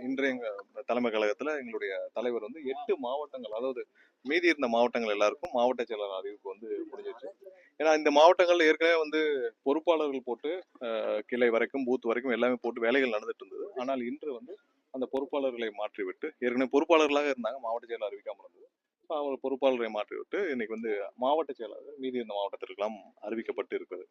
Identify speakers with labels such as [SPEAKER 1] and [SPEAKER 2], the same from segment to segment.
[SPEAKER 1] இன்றைய தலைமை கழகத்துல எங்களுடைய தலைவர் வந்து 8 மாவட்டங்கள், அதாவது மீதி இருந்த மாவட்டங்கள் எல்லாருக்கும் மாவட்ட செயலர் அறிவிப்பு வந்து முடிஞ்சிருச்சு. ஏன்னா இந்த மாவட்டங்கள்ல ஏற்கனவே வந்து பொறுப்பாளர்கள் போட்டு கிளை வரைக்கும் பூத் வரைக்கும் எல்லாமே போட்டு வேலைகள் நடந்துட்டு இருந்தது. ஆனால் இன்று வந்து அந்த பொறுப்பாளர்களை மாற்றிவிட்டு, ஏற்கனவே பொறுப்பாளர்களாக இருந்தாங்க, மாவட்ட செயலர் அறிவிக்காமல் இருந்தது. அவங்க பொறுப்பாளரை மாற்றிவிட்டு இன்னைக்கு வந்து மாவட்ட செயலாளர் மீதி இருந்த மாவட்டத்திற்கெல்லாம் அறிவிக்கப்பட்டு இருக்கிறது.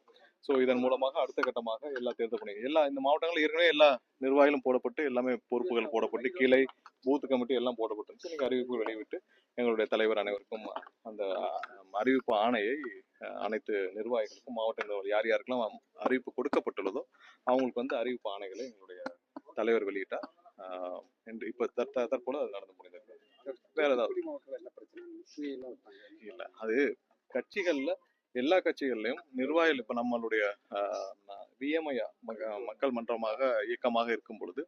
[SPEAKER 1] ஸோ இதன் மூலமாக அடுத்த கட்டமாக எல்லா தேர்தல் பணிகள் இந்த மாவட்டங்களில் ஏற்கனவே எல்லா நிர்வாகிகளும் போடப்பட்டு எல்லாமே பொறுப்புகள் போடப்பட்டு கீழே பூத் கமிட்டி எல்லாம் போடப்பட்டு இன்னைக்கு அறிவிப்பு வெளியிட்டு எங்களுடைய தலைவர் அனைவருக்கும் அந்த அறிவிப்பு ஆணையை அனைத்து நிர்வாகிகளுக்கும் மாவட்ட நிர்வாகிகள் யார் யாருக்கெல்லாம் அறிவிப்பு கொடுக்கப்பட்டுள்ளதோ அவங்களுக்கு வந்து அறிவிப்பு ஆணைகளை எங்களுடைய தலைவர் வெளியிட்டார். இப்ப தற்போது அது நடந்து முடிந்தது. வேற ஏதாவது இல்ல, அது கட்சிகள்ல எல்லா கட்சிகள்லயும் நிர்வாகிகள் இப்ப நம்மளுடைய விஎம்ஐ மக்கள் மன்றமாக இயக்கமாக இருக்கும் பொழுது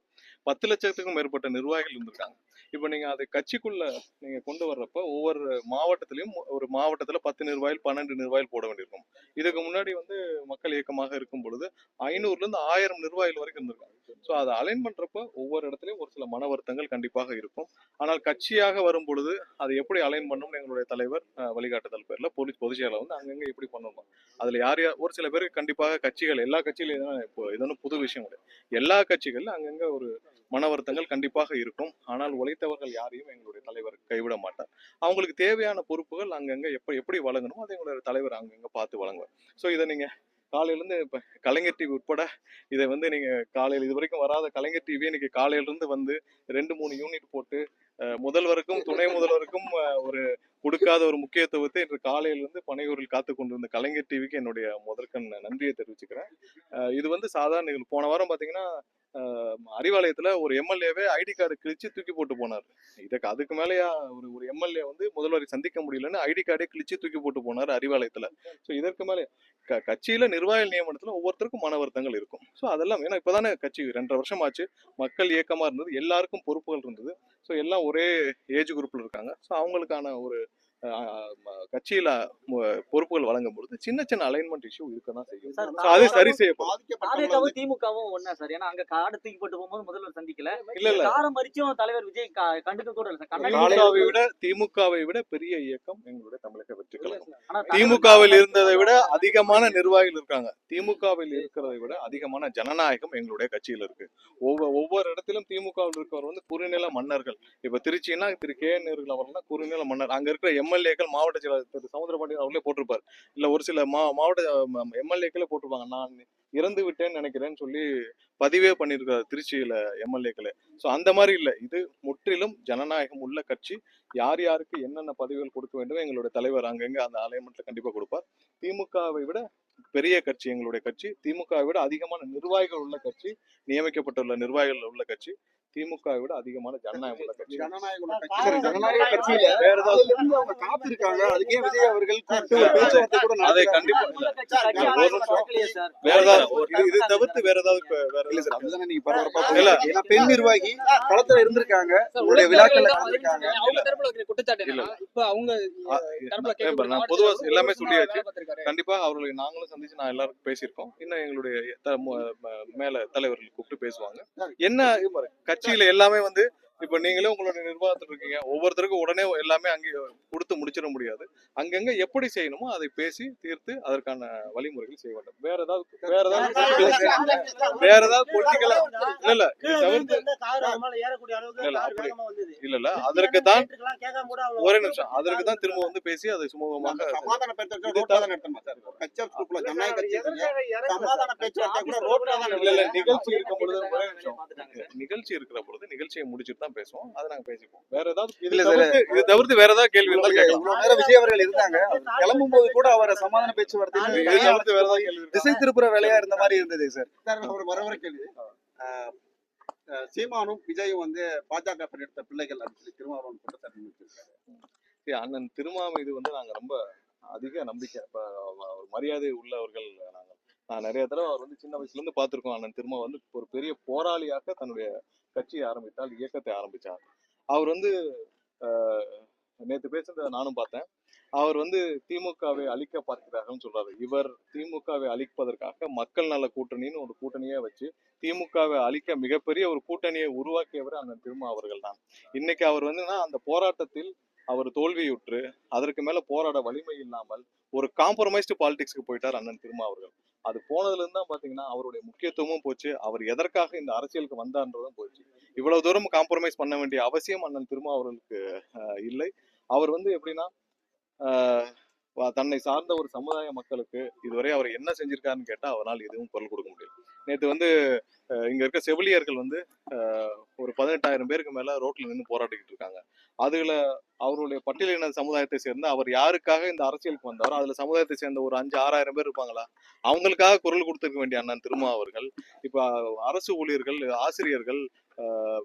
[SPEAKER 1] 10 லட்சத்துக்கும் மேற்பட்ட நிர்வாகிகள் இருந்திருக்காங்க. இப்ப நீங்க அதை கட்சிக்குள்ள நீங்க கொண்டு வர்றப்ப ஒவ்வொரு மாவட்டத்திலையும் ஒரு மாவட்டத்துல 10 நிர்வாகிகள் 12 நிர்வாகிகள் போட வேண்டியிருக்கும். இதுக்கு முன்னாடி வந்து மக்கள் இயக்கமாக இருக்கும் பொழுது 500ல இருந்து 1000 நிர்வாகிகள் வரைக்கும் இருந்திருக்காங்க. ஸோ அதை அலைன் பண்றப்ப ஒவ்வொரு இடத்துலயும் ஒரு சில மன வருத்தங்கள் கண்டிப்பாக இருக்கும். ஆனால் கட்சியாக வரும் பொழுது அதை எப்படி அலைன் பண்ணணும்னு எங்களுடைய தலைவர் வழிகாட்டுதல் பேர்ல போலீஸ் பொதுச் செயலர் வந்து அங்கங்க எப்படி பண்ணணும். அதுல யார் யார் ஒரு சில பேருக்கு கண்டிப்பாக கட்சிகள் எல்லா கட்சியிலும் இப்போ இது ஒன்றும் புது விஷயம் கிடையாது. எல்லா கட்சிகள்ல அங்கங்க ஒரு மன வருத்தங்கள் கண்டிப்பாக இருக்கும். ஆனால் உழைத்தவர்கள் யாரையும் எங்களுடைய தலைவர் கைவிட மாட்டார். அவங்களுக்கு தேவையான பொறுப்புகள் அங்கங்க எப்படி வழங்கணும் அதை எங்களுடைய தலைவர் அங்கங்க பார்த்து வழங்குவார். ஸோ இதை நீங்க காலையிலேருந்து இப்போ கலைஞர் டிவி உட்பட இதை வந்து நீங்கள் காலையில் இது வரைக்கும் வராத கலைஞர் டிவியே இன்னைக்கு காலையிலேருந்து வந்து 2-3 யூனிட் போட்டு முதல்வருக்கும் துணை முதல்வருக்கும் ஒரு கொடுக்காத ஒரு முக்கியத்துவத்தை இன்று காலையிலிருந்து பனையூரில் காத்து கொண்டிருந்த கலைஞர் டிவிக்கு என்னுடைய முதற்கண் நன்றியை தெரிவிச்சுக்கிறேன். இது வந்து சாதாரண நிகழ்வு. போன வாரம் பார்த்தீங்கன்னா அறிவாலயத்துல ஒரு எம்எல்ஏவே ஐடி கார்டு கிழிச்சு தூக்கி போட்டு போனார். அதுக்கு மேலேயா ஒரு எம்எல்ஏ வந்து முதல்வரை சந்திக்க முடியலன்னு ஐடி கார்டே கிழிச்சு தூக்கி போட்டு போனார் அறிவாலயத்துல. ஸோ இதற்கு மேலே கட்சியில நிர்வாக நியமனத்துல ஒவ்வொருத்தருக்கும் மன வருத்தங்கள் இருக்கும். ஸோ அதெல்லாம் ஏன்னா இப்பதானே கட்சி 2.5 வருஷம் ஆச்சு, மக்கள் இயக்கமா இருந்தது, எல்லாருக்கும் பொறுப்புகள் இருந்தது. ஸோ எல்லாம் ஒரே ஏஜ் குரூப்ல இருக்காங்க. ஸோ அவங்களுக்கான ஒரு கட்சியில பொறுப்புகள் வழங்கும் பொழுது சின்ன சின்ன அலைன்மெண்ட் இஷ்யூ இருக்கதான் செய்யும். அது சரி செய்யப்படும்.
[SPEAKER 2] திமுகவும் ஒண்ணா சார், ஏன்னா அங்க கார்டு தூக்கி போட்டு போகும்போது முதல்வர் சந்திக்கல, இல்ல காரம் மறிச்சும் தலைவர் விஜய் கண்டுக்க கூட
[SPEAKER 1] இல்ல. திமுகவை விட பெரிய இயக்கம் எங்களுடைய தமிழக வெற்றி கழகம். திமுகவில் இருந்ததை விட அதிகமான நிர்வாகிகள் இருக்காங்க. திமுகவில் இருக்கிறதை விட அதிகமான ஜனநாயகம் எங்களுடைய கட்சியில இருக்கு. ஒவ்வொரு இடத்திலும் திமுகவில் இருக்கிறவர் வந்து குறுநில மன்னர்கள். இப்ப திருச்சின்னா திரு கே நேருகள் அவர்கள் குறுநில மன்னர். அங்க இருக்கிற எம்எல்ஏக்கள் மாவட்ட செயலர் திரு சமுத்திரபாண்டியன் அவர்களே போட்டிருப்பாரு. இல்ல ஒரு சில மாவட்ட எம்எல்ஏக்களே போட்டிருப்பாங்க, நான் இறந்து விட்டேன்னு நினைக்கிறேன்னு சொல்லி பதிவே பண்ணியிருக்காரு திருச்சியில எம்எல்ஏக்களே. ஸோ அந்த மாதிரி இல்லை, இது முற்றிலும் ஜனநாயகம் உள்ள கட்சி. யார் யாருக்கு என்னென்ன பதவிகள் கொடுக்க வேண்டும் எங்களுடைய தலைவர் அங்கங்க அந்த அலைன்மெண்ட்ல கண்டிப்பா கொடுப்பார். திமுகவை விட பெரிய கட்சி எங்களுடைய கட்சி. திமுகவை விட அதிகமான நிர்வாகிகள் உள்ள கட்சி, நியமிக்கப்பட்டுள்ள நிர்வாகிகள் உள்ள கட்சி. திமுகவை விட அதிகமான ஜனநாயகம் உள்ள கட்சி.
[SPEAKER 3] ஜனநாயக கட்சியில வேற ஏதாவது அவங்க காத்திருக்காங்க, அதுக்கே விஜய் அவர்கள் பேச்சுவார்த்தை கூட
[SPEAKER 1] அதை கண்டிப்பா வேற ஏதாவது இது தவிர்த்து வேற ஏதாவது
[SPEAKER 3] இல்ல சார். அதுதானே நீங்க பரபரப்பா இல்ல, ஏன்னா பெண் நிர்வாகி களத்துல இருந்திருக்காங்க, உங்களுடைய விழாக்கள்ல கலந்துருக்காங்க.
[SPEAKER 4] அவங்க தரப்புல இருக்கிற குற்றச்சாட்டு இல்ல, இப்ப அவங்க
[SPEAKER 1] நான் பொதுவா எல்லாமே சொல்லியாச்சு. கண்டிப்பா அவர்களை நாங்களும் சந்திச்சு நான் எல்லாருக்கும் பேசியிருக்கோம். இன்னும் எங்களுடைய மேல தலைவர்கள் கூப்பிட்டு பேசுவாங்க. என்ன கட்சியில எல்லாமே வந்து இப்ப நீங்களே உங்களுடைய நிர்வாகத்தில் இருக்கீங்க, ஒவ்வொருத்தருக்கும் உடனே எல்லாமே அங்கே கொடுத்து முடிச்சிட முடியாது. அங்கங்க எப்படி செய்யணுமோ அதை பேசி தீர்த்து அதற்கான வழிமுறைகள் செய்ய வேண்டும். வேற ஏதாவது பொலிட்டிக்கலா இல்ல இல்ல அதற்கு தான் ஒரே நிமிஷம், அதற்கு தான் திரும்ப வந்து பேசி அதை சுமூகமாக நிகழ்ச்சி இருக்கும் பொழுது ஒரே நிமிஷம், நிகழ்ச்சி இருக்கிற பொழுது நிகழ்ச்சியை முடிச்சுட்டு தான் பேசுவோம். அதை நாங்க பேசிப்போம். வேற ஏதாவது இது தவிர்த்து வேற ஏதாவது கேள்வி இருந்தாலும் கேட்கலாம்.
[SPEAKER 3] விஜய் அவர்கள் இருந்தாங்க, கிளம்பும் போது கூட அவரை சமாதான பேச்சுவார்த்தை
[SPEAKER 1] தவிர்த்து வேற ஏதாவது கேள்வி
[SPEAKER 3] திசை திருப்புற வேலையா இருந்த மாதிரி இருந்தது சார்.
[SPEAKER 5] ஒரு வரவர கேள்வி, சீமானும் விஜயும் வந்து பாஜக எடுத்த பிள்ளைகள் அப்படின்னு திருமாவளவன் குற்றச்சாட்டு வச்சிருக்காரு.
[SPEAKER 1] அண்ணன் திருமாவை இது வந்து நாங்க ரொம்ப அதிக நம்பிக்கை, மரியாதை உள்ளவர்கள். நான் நிறைய தடவை அவர் வந்து சின்ன வயசுல இருந்து பார்த்திருக்கோம். அண்ணன் திருமா வந்து ஒரு பெரிய போராளியாக தன்னுடைய கட்சியை ஆரம்பித்தால், இயக்கத்தை ஆரம்பிச்சார். அவர் வந்து நேத்து பேசுனதை நானும் பார்த்தேன். அவர் வந்து திமுகவை அழிக்க பார்க்கிறார்கள்னு சொல்றாரு. இவர் திமுகவை அழிப்பதற்காக மக்கள் நல கூட்டணின்னு ஒரு கூட்டணியே வச்சு திமுகவை அழிக்க மிகப்பெரிய ஒரு கூட்டணியை உருவாக்கியவர் அண்ணன் திருமா அவர்கள் தான். இன்னைக்கு அவர் வந்துன்னா அந்த போராட்டத்தில் அவர் தோல்வியுற்று அதற்கு மேல போராட வலிமை இல்லாமல் ஒரு காம்ப்ரமைஸ்டு பாலிடிக்ஸ்க்கு போயிட்டார் அண்ணன் திருமா அவர்கள். அது போனதுல இருந்து தான் பாத்தீங்கன்னா அவருடைய முக்கியத்துவமும் போச்சு. அவர் எதற்காக இந்த அரசியலுக்கு வந்தார்ன்றதும் போச்சு. இவ்வளவு தூரம் காம்ப்ரமைஸ் பண்ண வேண்டிய அவசியம் அண்ணன் திருமா அவர்களுக்கு இல்லை. அவர் வந்து எப்படின்னா தன்னை சார்ந்த ஒரு சமுதாய மக்களுக்கு இதுவரை அவர் என்ன செஞ்சிருக்காருன்னு கேட்டா அவரால் எதுவும் குரல் கொடுக்க முடியும். நேற்று வந்து இங்க இருக்க செவிலியர்கள் வந்து ஒரு 18,000 பேருக்கு மேல ரோட்ல நின்று போராடிக்கிட்டு இருக்காங்க. அதுல அவருடைய பட்டியலின சமுதாயத்தை சேர்ந்த அவர் யாருக்காக இந்த அரசியலுக்கு வந்தாரோ அதுல சமுதாயத்தை சேர்ந்த ஒரு 5,000-6,000 பேர் இருப்பாங்களா, அவங்களுக்காக குரல் கொடுத்திருக்க வேண்டிய அண்ணன் திருமா அவர்கள் இப்ப அரசு ஊழியர்கள், ஆசிரியர்கள்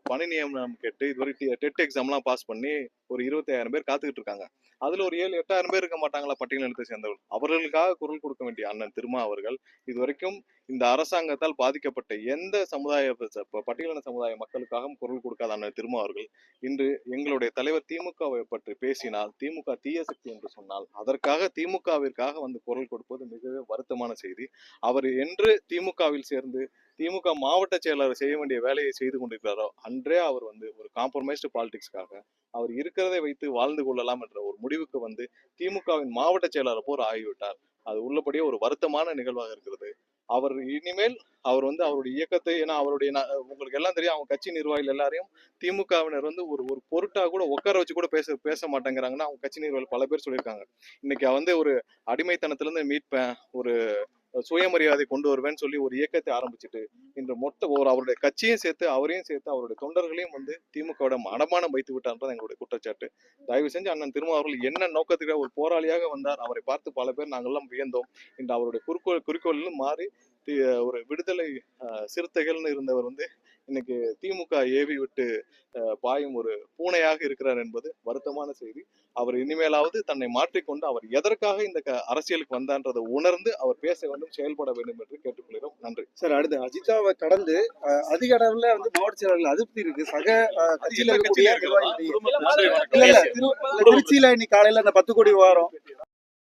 [SPEAKER 1] பணி நியமனம் கேட்டு இதுவரை டெட் எக்ஸாம்லாம் பாஸ் பண்ணி ஒரு 25,000 பேர் காத்துக்கிட்டு இருக்காங்க. அதுல ஒரு 7-8,000 பேர் இருக்க மாட்டாங்களா பட்டியலினத்தை சேர்ந்தவர்கள்? அவர்களுக்காக குரல் கொடுக்க வேண்டிய அண்ணன் திருமா அவர்கள் இதுவரைக்கும் இந்த அரசாங்கத்தால் பாதிக்கப்பட்ட எந்த சமுதாய பட்டியலின சமுதாய மக்களுக்காகவும் குரல் கொடுக்காத அண்ணன் திருமா அவர்கள் இன்று எங்களுடைய தலைவர் திமுகவை பற்றி பேசினால் திமுக தீய சக்தி என்று சொன்னால் அதற்காக திமுகவிற்காக வந்து குரல் கொடுப்பது மிகவே வருத்தமான செய்தி. அவர் என்று திமுகவில் சேர்ந்து திமுக மாவட்ட செயலாளர் செய்ய வேண்டிய வேலையை செய்து கொண்டிருக்கிறாரோ அன்றே அவர் வந்து ஒரு காம்ப்ரமைஸ்டு பாலிடிக்ஸ்க்காக அவர் இருக்கிறதை வைத்து வாழ்ந்து கொள்ளலாம் என்ற ஒரு முடிவுக்கு வந்து திமுகவின் மாவட்ட செயலாளர் போர் ஆகிவிட்டார். அது உள்ளபடியே ஒரு வருத்தமான நிகழ்வாக இருக்கிறது. அவர் இனிமேல் அவர் வந்து அவருடைய இயக்கத்தை, ஏன்னா அவருடைய உங்களுக்கு எல்லாம் தெரியும், அவங்க கட்சி நிர்வாகிகள் எல்லாரையும் திமுகவினர் வந்து ஒரு ஒரு பொருட்டா கூட உட்கார வச்சு கூட பேச மாட்டேங்கிறாங்கன்னா அவங்க கட்சி நிர்வாகிகள் பல பேர் சொல்லியிருக்காங்க. இன்னைக்கு வந்து ஒரு அடிமைத்தனத்துல இருந்து மீட்பேன், ஒரு சுயமரியாதை கொண்டு வருவேன்னு சொல்லி ஒரு இயக்கத்தை ஆரம்பிச்சுட்டு இன்று அவருடைய கட்சியும் சேர்த்து அவரையும் சேர்த்து அவருடைய தொண்டர்களையும் வந்து திமுகவோட அடமானம் வைத்து விட்டார்ன்றது எங்களுடைய குற்றச்சாட்டு. தயவு செஞ்சு அண்ணன் திருமா அவர்கள் என்ன நோக்கத்துக்காக ஒரு போராளியாக வந்தார், அவரை பார்த்து பல பேர் நாங்கள்லாம் வியந்தோம். இன்று அவருடைய குறிக்கோள்னு மாறி ஒரு விடுதலை சிறுத்தைகள்னு இருந்தவர் வந்து இன்னைக்கு திமுக ஏவி விட்டு பாயும் ஒரு பூனையாக இருக்கிறார் என்பது வருத்தமான செய்தி. அவர் இனிமேலாவது தன்னை மாற்றிக்கொண்டு அவர் எதற்காக இந்த அரசியலுக்கு வந்தான்றதை உணர்ந்து அவர் பேச வேண்டும், செயல்பட வேண்டும் என்று கேட்டுக்கொள்கிறோம். நன்றி சார்.
[SPEAKER 3] அடுத்து அஜிதாவை கடந்து அதிக அளவுல வந்து மாவட்ட செயலாளர்கள் அதிருப்தி இருக்கு. சக கட்சியில இருக்கக்கூடிய திருச்சியில இன்னைக்கு காலையில அந்த 10 கோடி விவகாரம்